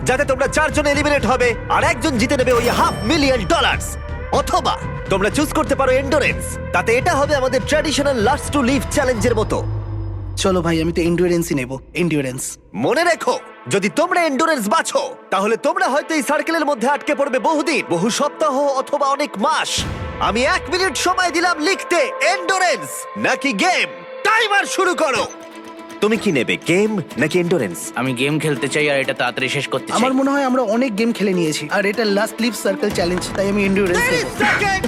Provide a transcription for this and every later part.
যাতে তোমরা 4 জন এলিমিনেট হবে আর একজন জিতে নেবে ওই $500,000। অথবা তোমরা চুজ করতে পারো এন্ডুরেন্স, তাতে এটা হবে আমাদের ট্র্যাডিশনাল লাস্ট টু লিভ চ্যালেঞ্জের মতো। চলো ভাই, আমি তো এন্ডুরেন্সই নেব, এন্ডুরেন্স। মনে রেখো, যদি তোমরা এন্ডুরেন্স বাছো তাহলে তোমরা হয়তো এই সার্কেলের মধ্যে আটকে পড়বে বহুদিন, বহু সপ্তাহ অথবা অনেক মাস। আমি 1 মিনিট সময় দিলাম লিখতে এন্ডুরেন্স নাকি গেম। টাইমার শুরু করো। তুমি কি নেবে, গেম নাকি এন্ডুরেন্স? আমি গেম খেলতে চাই আর এটা তাড়াতাড়ি শেষ করতে চাই। আমার মনে হয় আমরা অনেক গেম খেলে নিয়েছি, আর এটা লাস্ট লিভ সার্কেল চ্যালেঞ্জ, তাই আমি এন্ডুরেন্স 30 নেব। সেকেন্ড।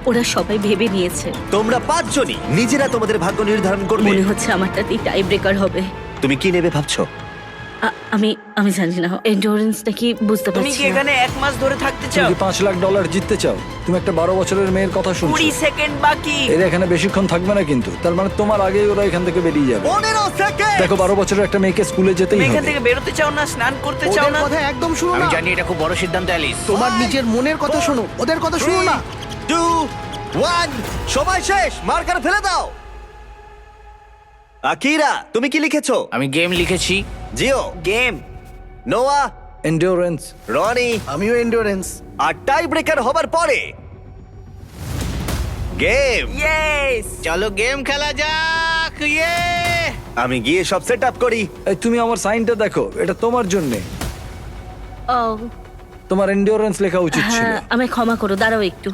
ওরা সবাই ভেবে নিয়েছে। তোমরা 5 জনই নিজেরা তোমাদের ভাগ্য নির্ধারণ করবে। মনে হচ্ছে আমারটাতেই টাই ব্রেকার হবে। তুমি কি নেবে ভাবছো? আমি জানি না এন্ডুরেন্সটা কি বুঝতে তুমি পারছি কি না। এখানে 1 মাস ধরে থাকতে তুমি চাও? কি $5 লাখ জিততে চাও? তুমি একটা 12 বছরের মেয়ের কথা 20 শুনছো। সেকেন্ড বাকি। এরা এখানে বেশিক্ষণ থাকবে না কিন্তু, তার মানে তোমার আগেই ওরা এখান থেকে বেরিয়ে যাবে। 15 সেকেন্ড। দেখো 12 বছরের একটা মেয়েকে স্কুলে যেতেই তুমি এখান হবে। থেকে বেরোতে চাও না, স্নান করতে চাও ওদের না? কথা একদম শুনো আমি না, জানি এটা খুব বড় সিদ্ধান্ত অ্যালিস। তোমার নিজের মনের কথা শোনো, ওদের কথা শুনো না। 2 1 সময় শেষ, মার্কার ফেলে দাও। আকিরা, তুমি কি লিখেছো? আমি গেম লিখেছি। জিও, গেম। নোয়া, এন্ডিওরেন্স। রনি। আমিও এন্ডুরেন্স। আর টাই ব্রেকার হবার পরে গেম। ইয়েস, চলো গেম খেলা যাক। ইয়ে! আমি গিয়ে সব সেট আপ করি। এই তুমি আমার সাইনটা দেখো, এটা তোমার জন্য। ও তোমার এন্ডিওরেন্স লেখা উচিত ছিল। হ্যাঁ, আমায় ক্ষমা করো, দাঁড়াও একটু।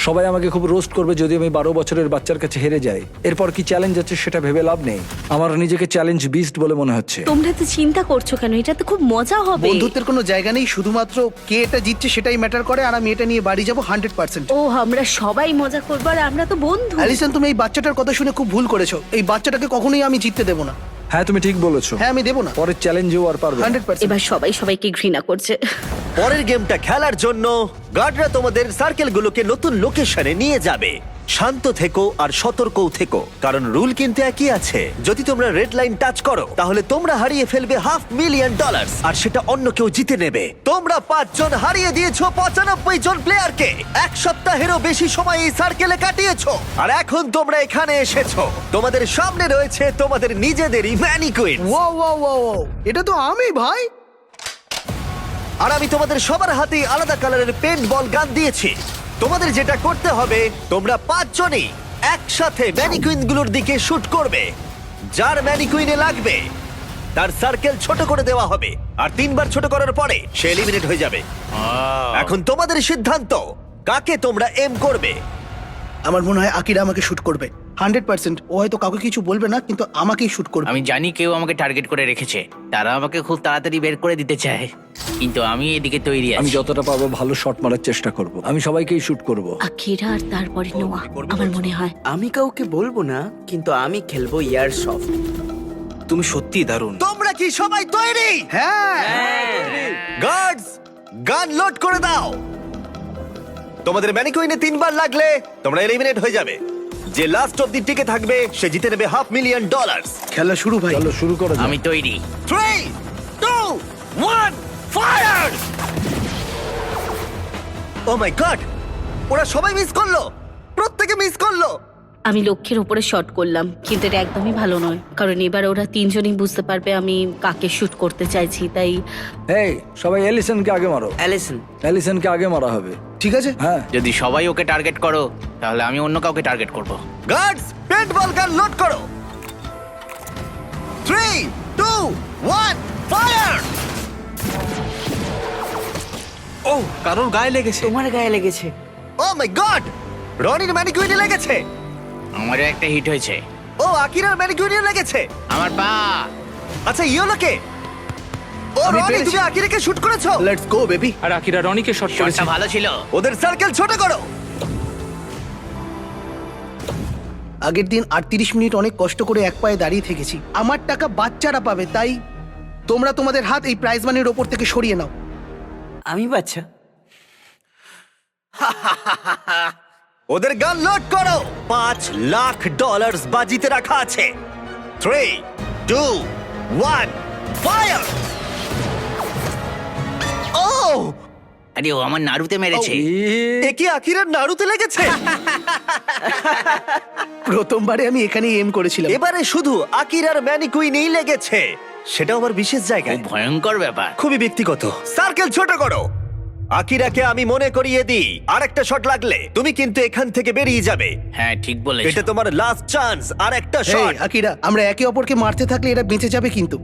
সবাই আমাকে খুব রোস্ট করবে যদি আমি 12 বছরের বাচ্চার কাছে হেরে যাই। এরপর কি চ্যালেঞ্জ আছে সেটা ভেবে লাভ নেই। আমার নিজেকে চ্যালেঞ্জ বিস্ট বলে মনে হচ্ছে। তোমরা তো চিন্তা করছো কেন? এটা তো খুব মজা হবে। বন্ধুত্বের কোনো জায়গা নেই, শুধুমাত্র কে এটা জিতছে সেটাই ম্যাটার করে, আর আমি এটা নিয়ে বাড়ি যাবো 100%। ও আমরা সবাই মজা করবো আর আমরা তো বন্ধু। অ্যালিসন, তুমি এই বাচ্চাটার কথা শুনে খুব ভুল করেছো। এই বাচ্চাটাকে কখনোই আমি জিততে দেবো না। হ্যাঁ তুমি ঠিক বলেছো। হ্যাঁ, আমি দেবো না, পরের চ্যালেঞ্জেও আর পারবে না। 100%। এবার সবাই সবাইকে ঘৃণা করছে। পরের গেমটা খেলার জন্য গার্ডরা তোমাদের সার্কেলগুলোকে নতুন লোকেশনে নিয়ে যাবে। শান্ত থেকো আর সতর্কও থেকো, কারণ রুল কিন্তু একই আছে। যদি তোমরা রেড লাইন টাচ করো তাহলে তোমরা হারিয়ে ফেলবে $500,000 আর সেটা অন্য কেউ জিতে নেবে। তোমরা 5 জন হারিয়ে দিয়েছো 95 জন প্লেয়ারকে। 1 সপ্তাহেরও বেশি সময় এই সার্কেলে কাটিয়েছো, আর এখন তোমরা এখানে এসেছো। তোমাদের সামনে রয়েছে তোমাদের নিজেদেরই ম্যানিকুইন। ও ও ও ও, এটা তো আমি ভাই। আর আমি তোমাদের সবার হাতেই আলাদা কালারের পেন্ট বল গান দিয়েছি। তোমাদের যেটা করতে হবে, তোমরা 5 জনই একসাথে ম্যানিকুইনগুলোর দিকে শুট করবে। যার ম্যানিকুইনে লাগবে তার সার্কেল ছোট করে দেওয়া হবে, আর 3 বার ছোট করার পরে সে এলিমিনেট হয়ে যাবে। এখন তোমাদের সিদ্ধান্ত, কাকে তোমরা এম করবে। আমার মনে হয় আকিরা আমাকে শুট করবে 100%। ও হয়তো কাউকে কিছু বলবে না, কিন্তু আমাকেই শুট করবে। আমি জানি কেউ আমাকে টার্গেট করে রেখেছে। তারা আমাকে খুব তাড়াতাড়ি বের করে দিতে চায়, কিন্তু আমি এদিকে তৈরি আমি আছি। যতটা পারবো ভালো শট মারার চেষ্টা করব। আমি সবাইকেই শুট করব। আকিরা আর তারপরে নোয়া, আমার মনে হয়। আমি কাউকে বলবো না, কিন্তু আমি খেলবো ইয়ার সফট। তুমি সত্যি দারুণ। তোমরা কি সবাই তৈরি? হ্যাঁ, গার্ডস, গান লোড করে দাও। তোমাদের ম্যানিকুইনে 3 বার লাগলে তোমরা এলিমিনেট হয়ে যাবে। যে লাস্ট অব্দি টিকে থাকবে সে জিতে নেবে $500,000। খেলা শুরু ভাই। চলো শুরু করো। আমি তৈরি। 3 2 1 ফায়ার! ও মাই গড, ওরা সবাই মিস করলো, প্রত্যেকে মিস করলো। আমি লক্ষ্যের উপরে শট করলাম, কিন্তু এটা একদমই ভালো নয়, কারণ এবার ওরা 3 জনই বুঝতে পারবে আমি কাকে শুট করতে চাইছি। তাই এই সবাই এলিসনকে আগে মারো। অ্যালিসন, এলিসনকে আগে মারা হবে। ঠিক আছে। হ্যাঁ যদি সবাই ওকে টার্গেট করো তাহলে আমি অন্য কাউকে টার্গেট করব। গার্ডস, পেন্ট বল গান লোড করো। 3 2 1 ফায়ার! ও, কারোর গায়ে লেগেছে। তোমার গায়ে লেগেছে। ও মাই গড, রনির ম্যানিকুইনে লেগেছে। আমারও একটা হিট হয়েছে। ও আকিরার ম্যানিকুইনে লেগেছে। আমার পা। আচ্ছা ইয়োলোকে। ও আমি রনি, পেরেছি। তুমি আকিরাকে শুট করেছো। Let's go baby. আর আকিরা রনিকে শট করেছে। শটটা ভালো ছিল। ওদের সার্কেল ছোট করো। আগের দিন 38 মিনিট অনেক কষ্ট করে এক পায়ে দাঁড়িয়ে থেকেছি। আমার টাকা বাচ্চারা পাবে, তাই তোমরা তোমাদের হাত এই প্রাইজ মানির ওপর থেকে সরিয়ে নাও। আমি বাচ্চা। ওদের গান লোড করো। $5,00,000 বাজিতে রাখা আছে। 3 2 1 ফায়ার! ও আরে ও আমার নাড়ুতে মেরেছে। এ কি আকিরার নাড়ুতে লেগেছে? প্রথমবারে আমি এখানেই এম করেছিলাম। এবারে শুধু আকিরার ম্যানিকুইনেই লেগেছে, সেটাও আবার বিশেষ খুব জায়গায়। ভয়ঙ্কর ব্যাপার। খুবই ব্যক্তিগত। সার্কেল ছোট করো। আকিরাকে আমি মনে করিয়ে দিই, আরেকটা শট লাগলে তুমি কিন্তু এখান থেকে বেরিয়ে যাবে। হ্যাঁ ঠিক বলেছো। এটা তোমার লাস্ট চান্স, আর একটা এই, শট। আকিরা, আমরা একে অপরকে মারতে থাকলে এরা বেঁচে যাবে কিন্তু।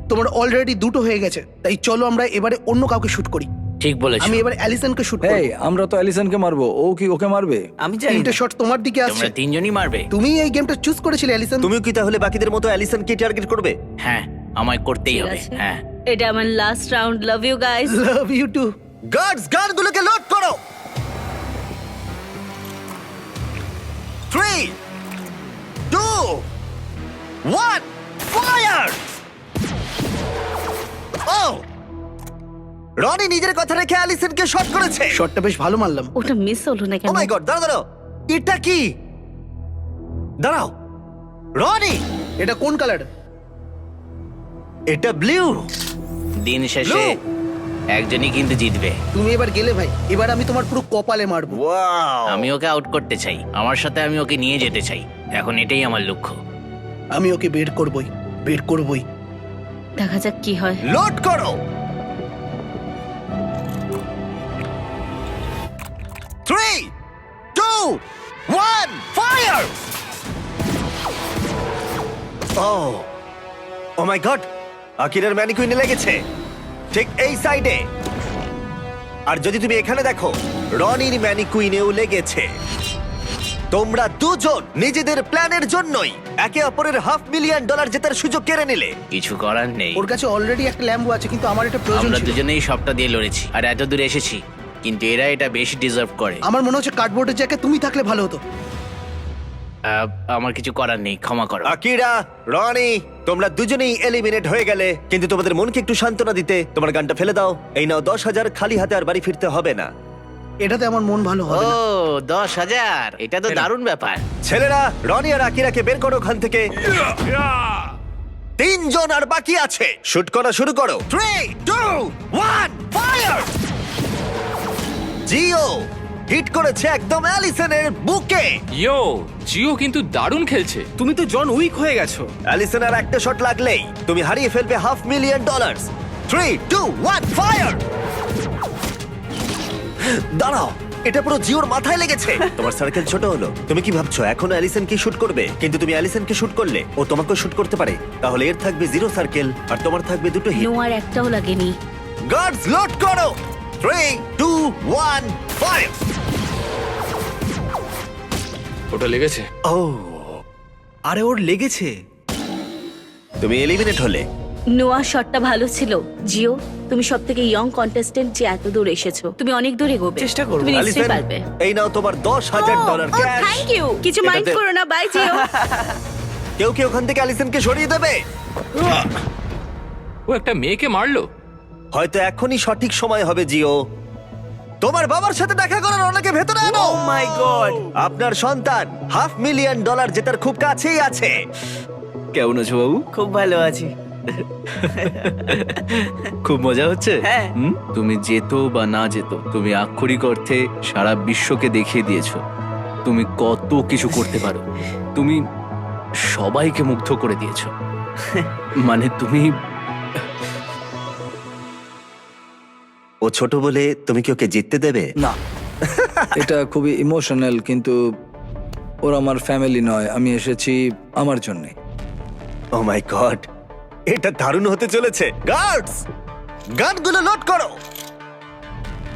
তোমার অলরেডি দুটো হয়ে গেছে, তাই চলো আমরা এবারে অন্য কাউকে শুট করি। ঠিক বলেছো। আমি এবার অ্যালিসনকে শুট করব। এই আমরা তো অ্যালিসনকে মারবো, ও কি ওকে মারবে? আমি জানি তিনটে না। শট তোমার দিকে আসছে। তোমরা তিনজনই মারবে। তুমি এই গেমটা চুজ করেছিলে অ্যালিসন। তুমিও কি তাহলে বাকিদের মতো অ্যালিসনকে টার্গেট করবে? হ্যাঁ আমায় করতেই ঠিক হবে। আছে। হ্যাঁ এটা আমার last round. Love you guys. Love you too. Guards গানগুলোকে লোড করো। 3 2 1 ফায়ার! ও রনি নিজের কথা রেখে অ্যালিসনকে শট করেছে। শটটা বেশ ভালো মারলাম। ওটা মিস হলো না ও কেন? মাই গড, দাঁড়াও দাঁড়াও, এটা কি? দাঁড়াও রনি, এটা কোন কালার? এটা ব্লু। দিন শেষে Blue! একজনই কিন্তু জিতবে। তুমি এবার গেলে ভাই, এবার আমি তোমার পুরো কপালে মারবো। ওয়াও, আমি ওকে আউট করতে চাই, আমার সাথে আমি ওকে নিয়ে যেতে চাই। এখন এটাই আমার লক্ষ্য। আমি ওকে বের করবই, বের করবই। দেখা যাক কি হয়। লোড করো। 3 2 1 ফায়ার! ও মাই গড, আকিরার ম্যানিকুইনে লেগেছে ঠিক এই সাইডে। আর যদি তুমি এখানে দেখো, রনির ম্যানিকুইনেও লেগেছে। তোমরা দুজন নিজেদের প্ল্যানের জন্যই একে অপরের $500,000 জেতার সুযোগ কেড়ে নিলে। কিছু করার নেই। ওর কাছে অলরেডি একটা ল্যাম্বো আছে, কিন্তু আমার এটা প্রয়োজন আমরা ছিল। দুজনেই সবটা দিয়ে লড়েছি আর এত দূরে এসেছি, কিন্তু এরা এটা বেশি ডিজার্ভ করে। আমার মনে হচ্ছে কার্ডবোর্ডের জায়গায় তুমি থাকলে ভালো হতো। আমার কিছু করার নেই, ক্ষমা করো। আকিরা, রনি, তোমরা দুজনেই এলিমিনেট হয়ে গেলে, কিন্তু তোমাদের মনকে একটু সান্ত্বনা দিতে তোমার গানটা ফেলে দাও। এই নাও 10,000, খালি হাতে আর বাড়ি ফিরতে হবে না। এটাতে আমার মন ভালো ও হবে না। 10,000, এটা তো দারুণ ব্যাপার। ছেলেরা, রনি আর আকিরাকে বের করো ওখান থেকে। তিনজন আর বাকি আছে, শুট করা শুরু করো। 3 2 1 ফায়ার! জিও হিট করেছে একদম অ্যালিসনের বুকে। ইয়ো, জিও কিন্তু দারুণ খেলছে। তুমি তো জন উইক হয়ে গেছো। অ্যালিসনের একটা শট লাগলেই তুমি হারিয়ে ফেলবে $500,000। 3 2 1 ফায়ার! দাঁড়াও, এটা পুরো জিওর মাথায় লেগেছে। তোমার সার্কেল ছোট হলো। তুমি কি ভাবছো এখনো অ্যালিসনকে শুট করবে? কিন্তু তুমি অ্যালিসনকে শুট করলে ও তোমাকেও শুট করতে পারে। তাহলে এর থাকবে 0 সার্কেল আর তোমার থাকবে 2 হিট। নোয়ার একটাও লাগেনি। গার্ডস লোড করো। 3 2 1 ফায়ার! ওটা লেগেছে। ও, আরে ওর লেগেছে। তুমি এলিমিনেট হলে। নোয়া শটটা ভালো ছিল। জিও, তুমি সব থেকে ইয়ং কন্টেস্টেন্ট যে এত দূর এসেছো। তুমি অনেক দূর এগোবে। চেষ্টা করবো। তুমি নিশ্চয়ই অ্যালিসন, পারবে। এই নাও তোমার $10,000 ক্যাশ। Thank you. কিছু মাইন্ড এটাতে- করো না। বাই জিও। কেউ কি ওখান থেকে অ্যালিসনকে সরিয়ে দেবে? ও একটা মেয়েকে মারলো। হয়তো এখনই সঠিক সময় হবে জিও। তোমার বাবার সাথে দেখা করার অনেকে ভেতরে আনো। ও মাই গড! আপনার সন্তান $500,000 জেতার খুব কাছেই আছে। কেমন আছো বাবু? খুব ভালো আছি। খুব মজা হচ্ছে। হ্যাঁ। তুমি যেত বা না যেত, তুমি আক্ষরিক অর্থে সারা বিশ্বকে দেখিয়ে দিয়েছো তুমি কত কিছু করতে পারো। তুমি সবাইকে মুগ্ধ করে দিয়েছো। মানে তুমি ও ছোট বলে তুমি কি ওকে জিততে দেবে? না, এটা খুবই ইমোশনাল, কিন্তু ওরা আমার ফ্যামিলি নয়। আমি এসেছি আমার জন্যে। ও মাই গড, এটা দারুণ হতে চলেছে। গার্ডস, গানগুলো লোড করো।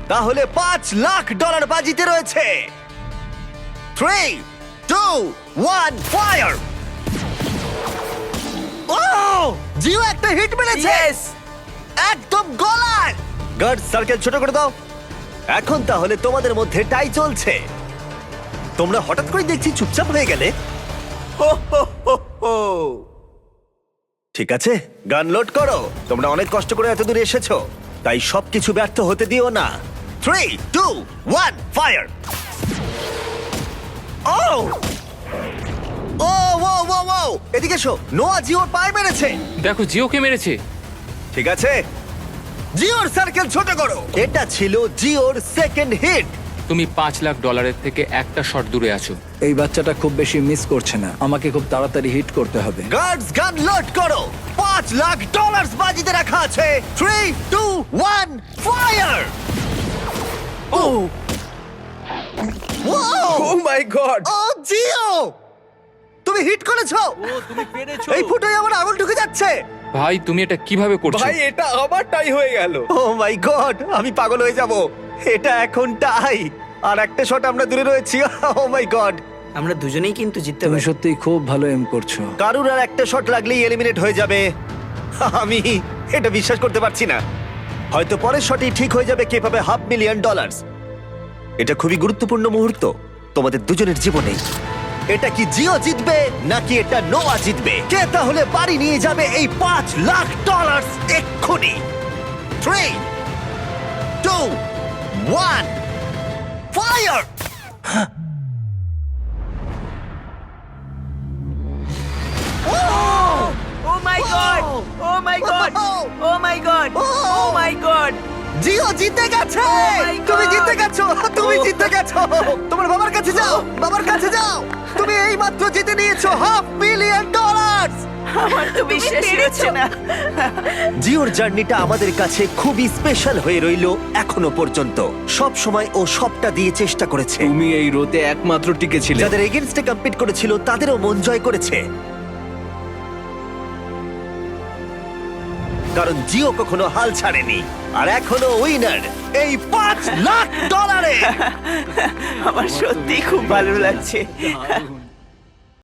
তাহলে $5,00,000 বাজিতে রয়েছে। 3 2 1 ফায়ার! ও, জিও একটা হিট মেরেছে। Yes! একদম গলায়। গার্ড, সার্কেল ছোট করে দাও। এখন তাহলে তোমাদের মধ্যে টাই চলছে। তোমরা হঠাৎ করে দেখছি চুপচাপ হয়ে গেলে। ঠিক আছে, গান লোড করো। তোমরা অনেক কষ্ট করে এত দূরে এসেছো, তাই সবকিছু ব্যর্থ হতে দিও না। 3 2 1 ফায়ার! ও ও ও ও ও, এদিকে এসো। নোয়া জিওর পায়ে মেরেছে। দেখো জিওকে মেরেছে। ঠিক আছে, জিওর সার্কেল ছোট করো। এটা ছিল জিওর সেকেন্ড হিট। তুমি $5 লাখ থেকে একটা শট দূরে আছো। এই বাচ্চাটা খুব বেশি মিস করছে না, আমাকে খুব তাড়াতাড়ি হিট করতে হবে। গার্ডস গান লোড করো। $5 লাখ বাজিতে রাখা আছে। 3, 2, 1 ফায়ার। ও ও মাই গড! ও জিও, তুমি হিট করেছো। তুমি পেরেছো। এই ফুটোয় আমার আঙুল ঢুকে যাচ্ছে। ভাই তুমি এটা কিভাবে করছো? ভাই এটা আমারটাই হয়ে গেল। ও মাই গড, আমি পাগল হয়ে যাব। এটা এখন টাই, আর একটা শট আমরা দূরে রয়েছি। ও মাই গড, আমরা দুজনেই কিন্তু জিততে তুমি পারি। সত্যিই খুব ভালো এম করছো। কারুর আর একটা শট লাগলেই এলিমিনেট হয়ে যাবে। আমি এটা বিশ্বাস করতে পারছি না। হয়তো পরের শটেই ঠিক হয়ে যাবে কে পাবে $500,000। এটা খুবই গুরুত্বপূর্ণ মুহূর্ত তোমাদের দুজনের জীবনে। এটা কি জিও জিতবে নাকি এটা নোয়া জিতবে? কে তাহলে বাড়ি নিয়ে যাবে এই $5 লাখ এক্ষুনি? 3, 2, 1 ফায়ার। ও মাই গড! ও মাই গড! ও মাই গড! ও মাই গড! জিও জিতে গেছে। my God! তুমি জিতে গেছো, তুমি জিতে গেছো। তোমার বাবার কাছে যাও, বাবার কাছে যাও। তুমি এই মাত্র জিতে নিয়েছো $500,000। আমার তো বিশ্বাসই হচ্ছে না। জিওর জার্নিটা আমাদের কাছে খুবই স্পেশাল হয়ে রইলো এখনো পর্যন্ত। সব সময় ও সবটা দিয়ে চেষ্টা করেছে। তুমি এই রোতে একমাত্র টিকে ছিলে। যাদের এগেনস্টে কম্পিট করেছিল তাদেরও মন জয় করেছে, কারণ জিও কখনো হাল ছাড়েনি। আর এখনো উইনার এই $5 লাখ। আমার সত্যি খুব ভালো লাগছে।